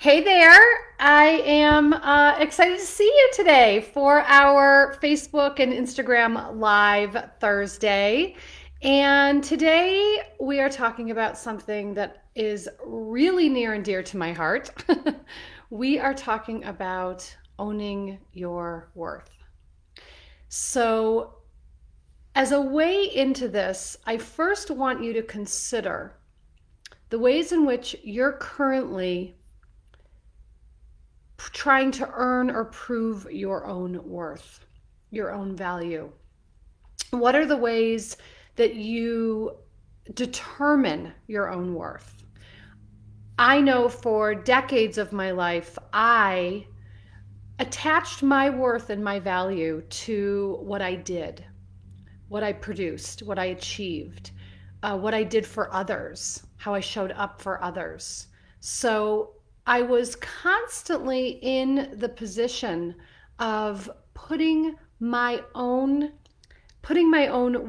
Hey there. I am excited to see you today for our Facebook and Instagram Live Thursday. And today we are talking about something that is really near and dear to my heart. We are talking about owning your worth. So, as a way into this, I first want you to consider the ways in which you're currently trying to earn or prove your own worth, your own value. What are the ways that you determine your own worth? I know for decades of my life, I attached my worth and my value to what I did, what I produced, what I achieved, what I did for others, how I showed up for others. So I was constantly in the position of putting my own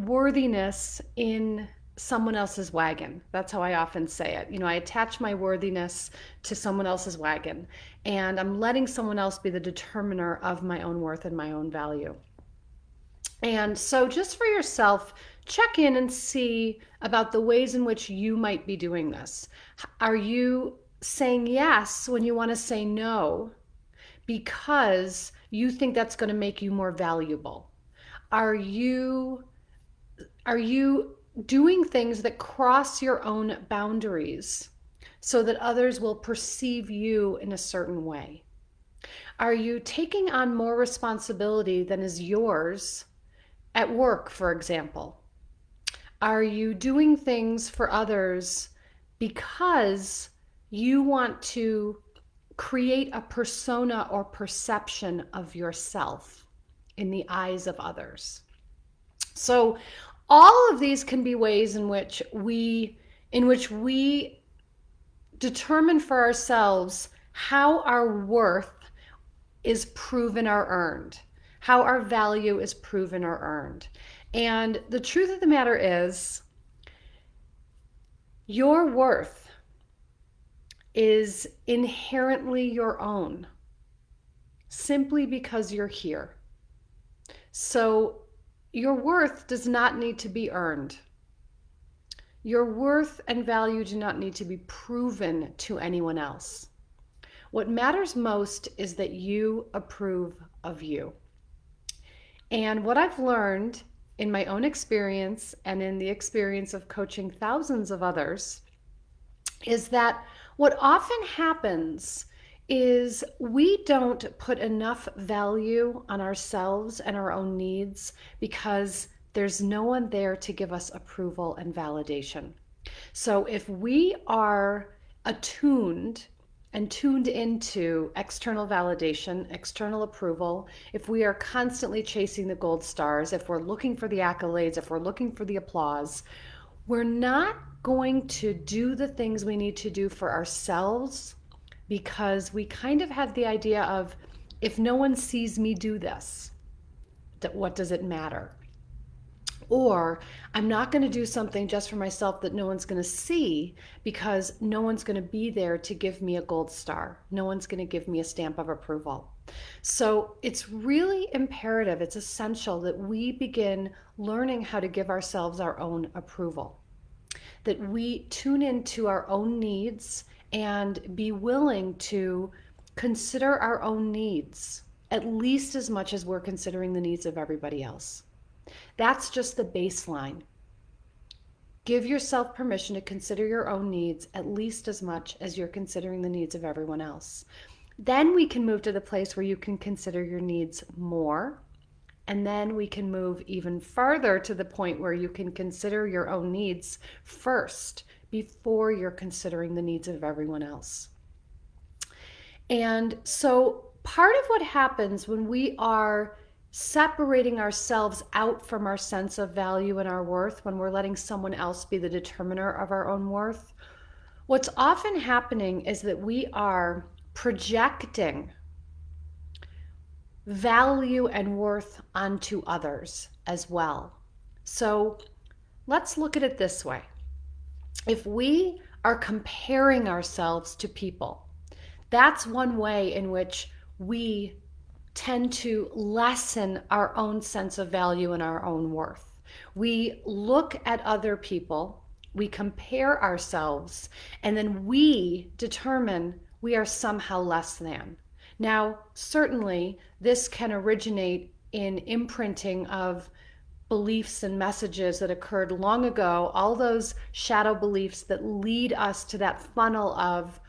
worthiness in someone else's wagon. That's how I often say it. I attach my worthiness to someone else's wagon, and I'm letting someone else be the determiner of my own worth and my own value. And so, just for yourself, check in and see about the ways in which you might be doing this. Are you saying yes when you want to say no because you think that's going to make you more valuable? Are you are you doing things that cross your own boundaries so that others will perceive you in a certain way? Are you taking on more responsibility than is yours at work, for example? Are you doing things for others because you want to create a persona or perception of yourself in the eyes of others? So all of these can be ways in which we determine for ourselves how our worth is proven or earned, how our value is proven or earned. And the truth of the matter is, your worth is inherently your own simply because you're here. So your worth does not need to be earned. Your worth and value do not need to be proven to anyone else. What matters most is that you approve of you. And what I've learned in my own experience and in the experience of coaching thousands of others is that what often happens is we don't put enough value on ourselves and our own needs because there's no one there to give us approval and validation. So if we are attuned and tuned into external validation, external approval, if we are constantly chasing the gold stars, if we're looking for the accolades, if we're looking for the applause, we're not going to do the things we need to do for ourselves because we kind of have the idea of, if no one sees me do this, what does it matter? Or I'm not going to do something just for myself that no one's going to see because no one's going to be there to give me a gold star. No one's going to give me a stamp of approval. So it's really imperative, it's essential that we begin learning how to give ourselves our own approval, that we tune into our own needs and be willing to consider our own needs at least as much as we're considering the needs of everybody else. That's just the baseline. Give yourself permission to consider your own needs at least as much as you're considering the needs of everyone else. Then we can move to the place where you can consider your needs more. And then we can move even further to the point where you can consider your own needs first before you're considering the needs of everyone else. And so part of what happens when we are separating ourselves out from our sense of value and our worth, when we're letting someone else be the determiner of our own worth, what's often happening is that we are projecting value and worth onto others as well. So let's look at it this way. If we are comparing ourselves to people, That's one way in which we tend to lessen our own sense of value and our own worth. We look at other people, we compare ourselves, and then we determine we are somehow less than. Now, certainly, this can originate in imprinting of beliefs and messages that occurred long ago, all those shadow beliefs that lead us to that funnel of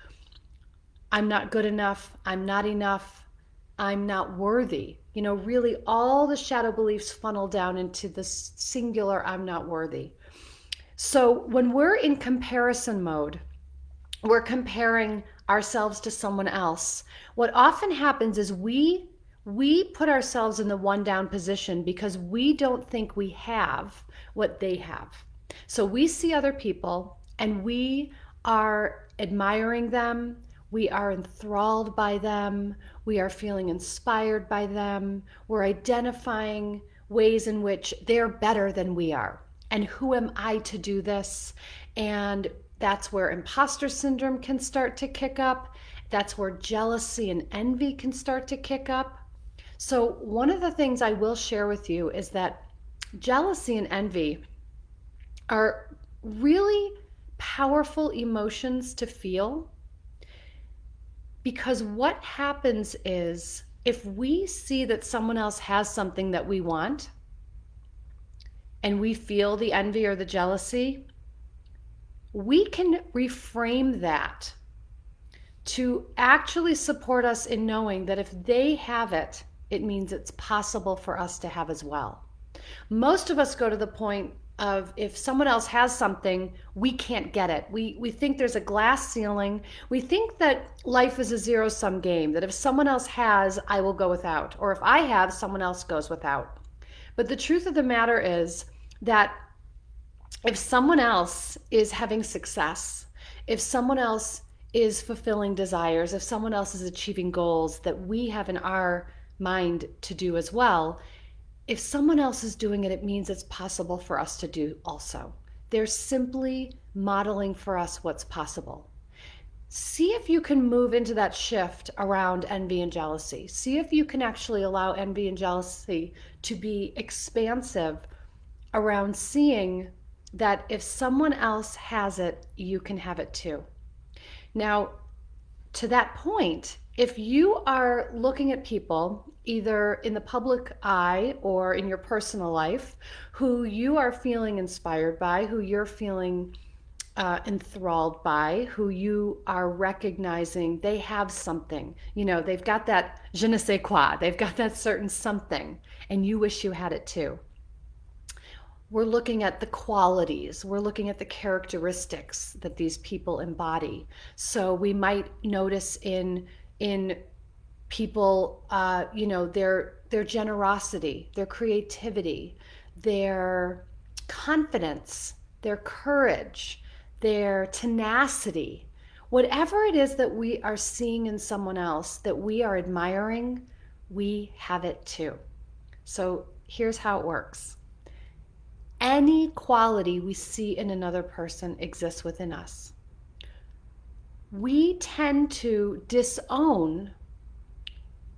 I'm not good enough, I'm not enough, I'm not worthy. Really all the shadow beliefs funnel down into this singular I'm not worthy. So when we're in comparison mode, we're comparing ourselves to someone else. What often happens is we put ourselves in the one down position because we don't think we have what they have. So we see other people and we are admiring them, we are enthralled by them, we are feeling inspired by them, we're identifying ways in which they're better than we are. And who am I to do this? And that's where imposter syndrome can start to kick up. That's where jealousy and envy can start to kick up. So, one of the things I will share with you is that jealousy and envy are really powerful emotions to feel, because what happens is if we see that someone else has something that we want and we feel the envy or the jealousy, we can reframe that to actually support us in knowing that if they have it, it means it's possible for us to have as well. Most of us go to the point of if someone else has something, we can't get it. We think there's a glass ceiling. We think that life is a zero-sum game, that if someone else has, I will go without. Or if I have, someone else goes without. But the truth of the matter is that if someone else is having success, if someone else is fulfilling desires, if someone else is achieving goals that we have in our mind to do as well, if someone else is doing it, it means it's possible for us to do also. They're simply modeling for us what's possible. See if you can move into that shift around envy and jealousy. See if you can actually allow envy and jealousy to be expansive around seeing that if someone else has it, you can have it too. Now, to that point, if you are looking at people, either in the public eye or in your personal life, who you are feeling inspired by, who you're feeling enthralled by, who you are recognizing they have something, they've got that je ne sais quoi, they've got that certain something, and you wish you had it too. We're looking at the qualities, we're looking at the characteristics that these people embody. So we might notice in people, their generosity, their creativity, their confidence, their courage, their tenacity. Whatever it is that we are seeing in someone else that we are admiring, we have it too. So here's how it works. Any quality we see in another person exists within us. We tend to disown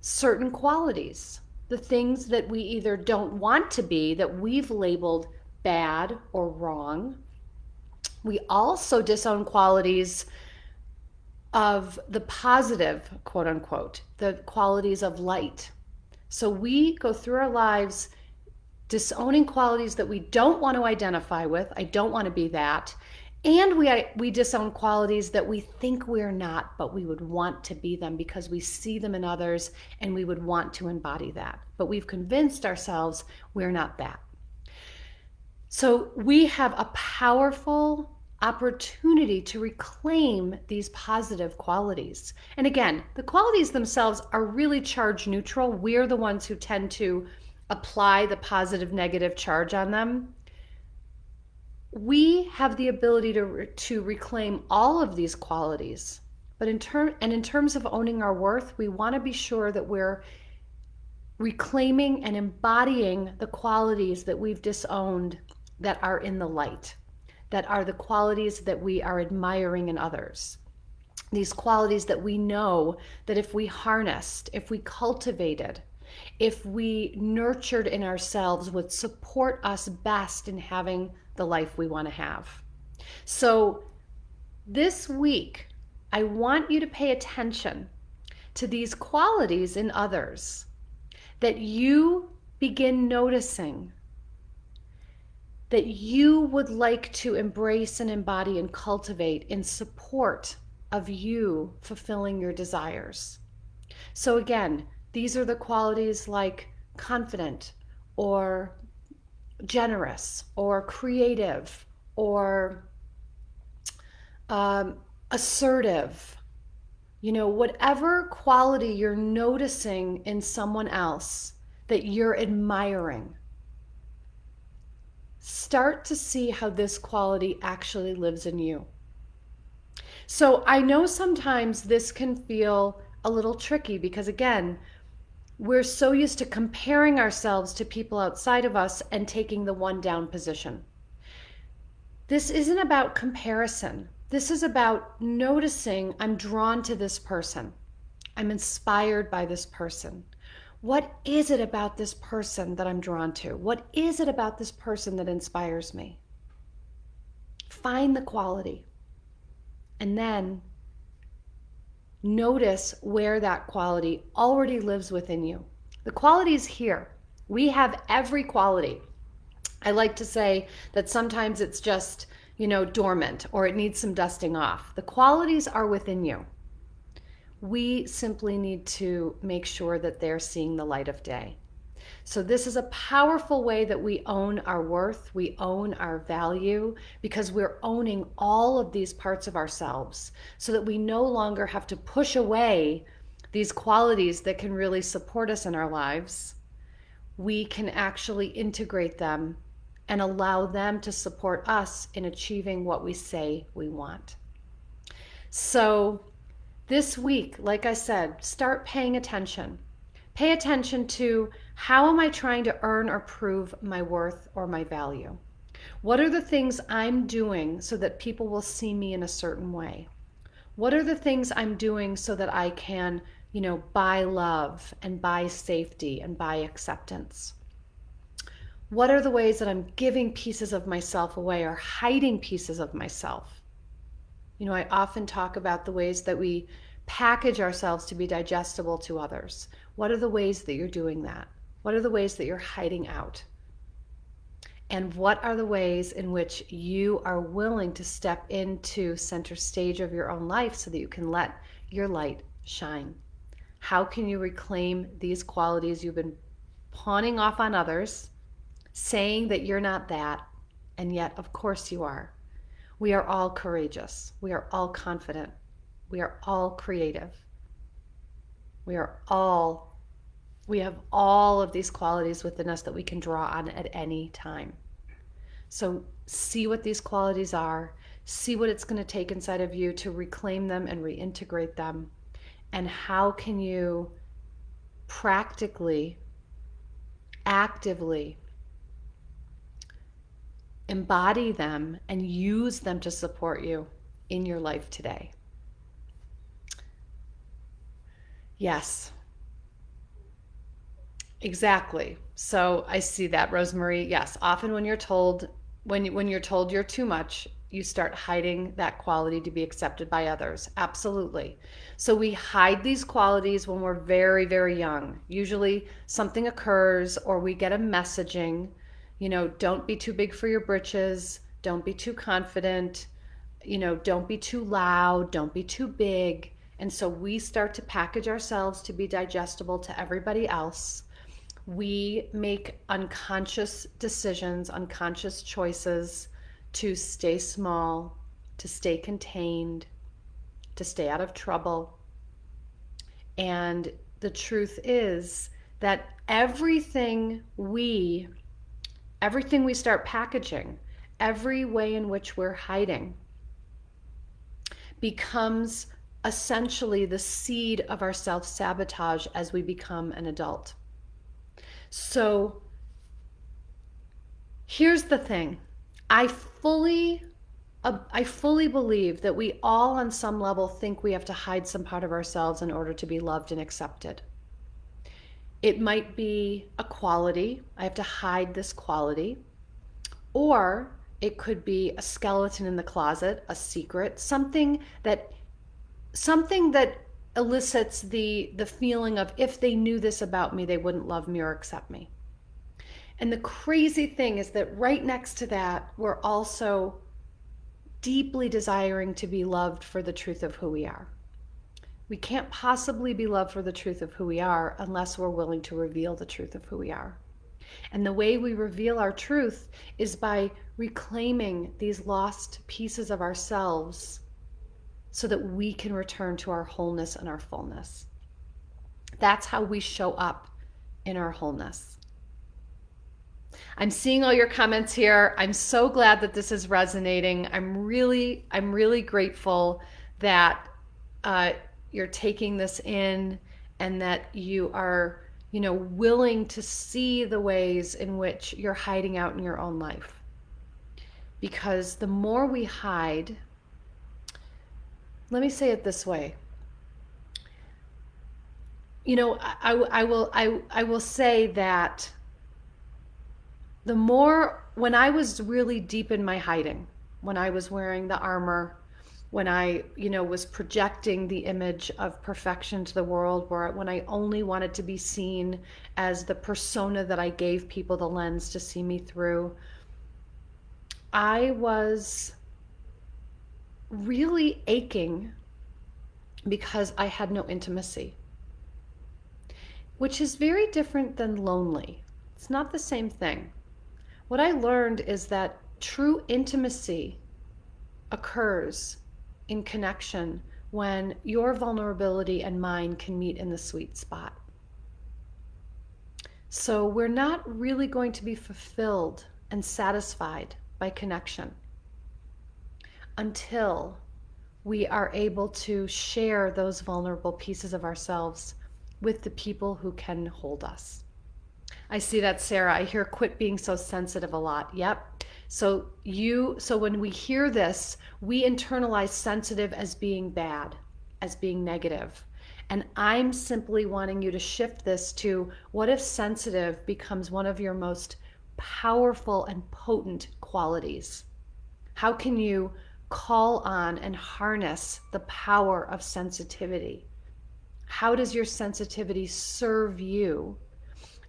certain qualities, the things that we either don't want to be, that we've labeled bad or wrong. We also disown qualities of the positive, quote unquote, the qualities of light. So we go through our lives disowning qualities that we don't want to identify with. I don't want to be that. And we disown qualities that we think we're not, but we would want to be them because we see them in others and we would want to embody that. But we've convinced ourselves we're not that. So we have a powerful opportunity to reclaim these positive qualities. And again, the qualities themselves are really charge neutral. We're the ones who tend to apply the positive negative charge on them. We have the ability to reclaim all of these qualities, but in terms of owning our worth, we want to be sure that we're reclaiming and embodying the qualities that we've disowned that are in the light, that are the qualities that we are admiring in others. these qualities that we know that if we harnessed, if we cultivated, if we nurtured in ourselves, would support us best in having the life we want to have. So this week, I want you to pay attention to these qualities in others that you begin noticing that you would like to embrace and embody and cultivate in support of you fulfilling your desires. So again, these are the qualities like confident or generous or creative or assertive. Whatever quality you're noticing in someone else that you're admiring, start to see how this quality actually lives in you. So I know sometimes this can feel a little tricky because, again, we're so used to comparing ourselves to people outside of us and taking the one down position. This isn't about comparison. This is about noticing I'm drawn to this person. I'm inspired by this person. What is it about this person that I'm drawn to? What is it about this person that inspires me? Find the quality. And then notice where that quality already lives within you. The quality is here. We have every quality. I like to say that sometimes it's just, dormant or it needs some dusting off. The qualities are within you. We simply need to make sure that they're seeing the light of day. So this is a powerful way that we own our worth, we own our value, because we're owning all of these parts of ourselves so that we no longer have to push away these qualities that can really support us in our lives. We can actually integrate them and allow them to support us in achieving what we say we want. So this week, like I said, start paying attention. Pay attention to, how am I trying to earn or prove my worth or my value? What are the things I'm doing so that people will see me in a certain way? What are the things I'm doing so that I can, buy love and buy safety and buy acceptance? What are the ways that I'm giving pieces of myself away or hiding pieces of myself? I often talk about the ways that we package ourselves to be digestible to others. What are the ways that you're doing that? What are the ways that you're hiding out? And what are the ways in which you are willing to step into center stage of your own life so that you can let your light shine? How can you reclaim these qualities you've been pawning off on others, saying that you're not that, and yet, of course, you are. We are all courageous. We are all confident. We are all creative. We have all of these qualities within us that we can draw on at any time. So see what these qualities are. See what it's going to take inside of you to reclaim them and reintegrate them. And how can you practically, actively embody them and use them to support you in your life today. Yes, exactly. So I see that, Rosemary. Yes, often when you're told you're too much, you start hiding that quality to be accepted by others. Absolutely. So we hide these qualities when we're very, very young. Usually something occurs or we get a messaging, don't be too big for your britches, don't be too confident, don't be too loud, don't be too big. And so we start to package ourselves to be digestible to everybody else. We make unconscious decisions, unconscious choices to stay small, to stay contained, to stay out of trouble. And the truth is that everything we start packaging, every way in which we're hiding, becomes essentially the seed of our self-sabotage as we become an adult. So here's the thing. I fully I fully believe that we all on some level think we have to hide some part of ourselves in order to be loved and accepted. It might be a quality. I have to hide this quality. Or it could be a skeleton in the closet, a secret, something that elicits the feeling of if they knew this about me, they wouldn't love me or accept me. And the crazy thing is that right next to that, we're also deeply desiring to be loved for the truth of who we are. We can't possibly be loved for the truth of who we are unless we're willing to reveal the truth of who we are. And the way we reveal our truth is by reclaiming these lost pieces of ourselves so that we can return to our wholeness and our fullness. That's how we show up in our wholeness. I'm seeing all your comments here. I'm so glad that this is resonating. I'm really grateful that you're taking this in and that you are, willing to see the ways in which you're hiding out in your own life. Because the more we hide, let me say it this way. I will say that the more, when I was really deep in my hiding, when I was wearing the armor, when I, was projecting the image of perfection to the world, when I only wanted to be seen as the persona that I gave people the lens to see me through, I was really aching because I had no intimacy, which is very different than lonely. It's not the same thing. What I learned is that true intimacy occurs in connection when your vulnerability and mine can meet in the sweet spot. So we're not really going to be fulfilled and satisfied by connection until we are able to share those vulnerable pieces of ourselves with the people who can hold us. I see that, Sarah. I hear quit being so sensitive a lot. Yep. So when we hear this, we internalize sensitive as being bad, as being negative. And I'm simply wanting you to shift this to, what if sensitive becomes one of your most powerful and potent qualities? How can you call on and harness the power of sensitivity? How does your sensitivity serve you?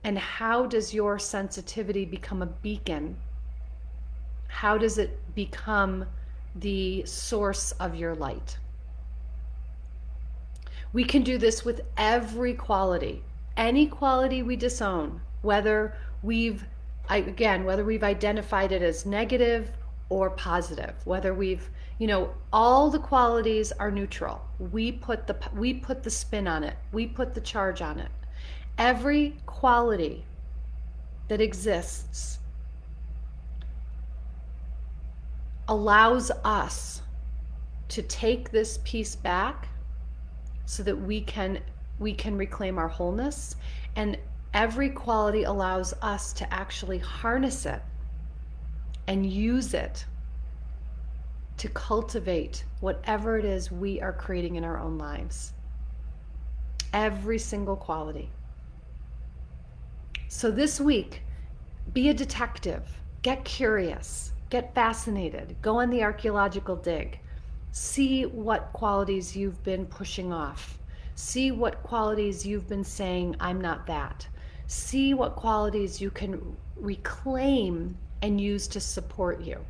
And how does your sensitivity become a beacon? How does it become the source of your light? We can do this with every quality, any quality we disown, whether we've identified it as negative or positive, whether we've, all the qualities are neutral. We put the spin on it. We put the charge on it. Every quality that exists allows us to take this piece back so that we can reclaim our wholeness, and every quality allows us to actually harness it and use it to cultivate whatever it is we are creating in our own lives. Every single quality. So this week, be a detective, get curious, get fascinated, go on the archaeological dig, see what qualities you've been pushing off, see what qualities you've been saying, I'm not that, see what qualities you can reclaim and use to support you.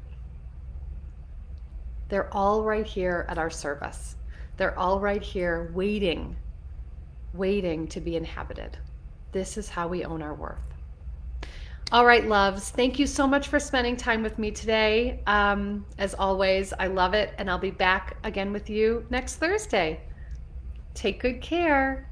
They're all right here at our service. They're all right here waiting to be inhabited. This is how we own our worth. All right, loves, thank you so much for spending time with me today. As always, I love it, and I'll be back again with you next Thursday. Take good care.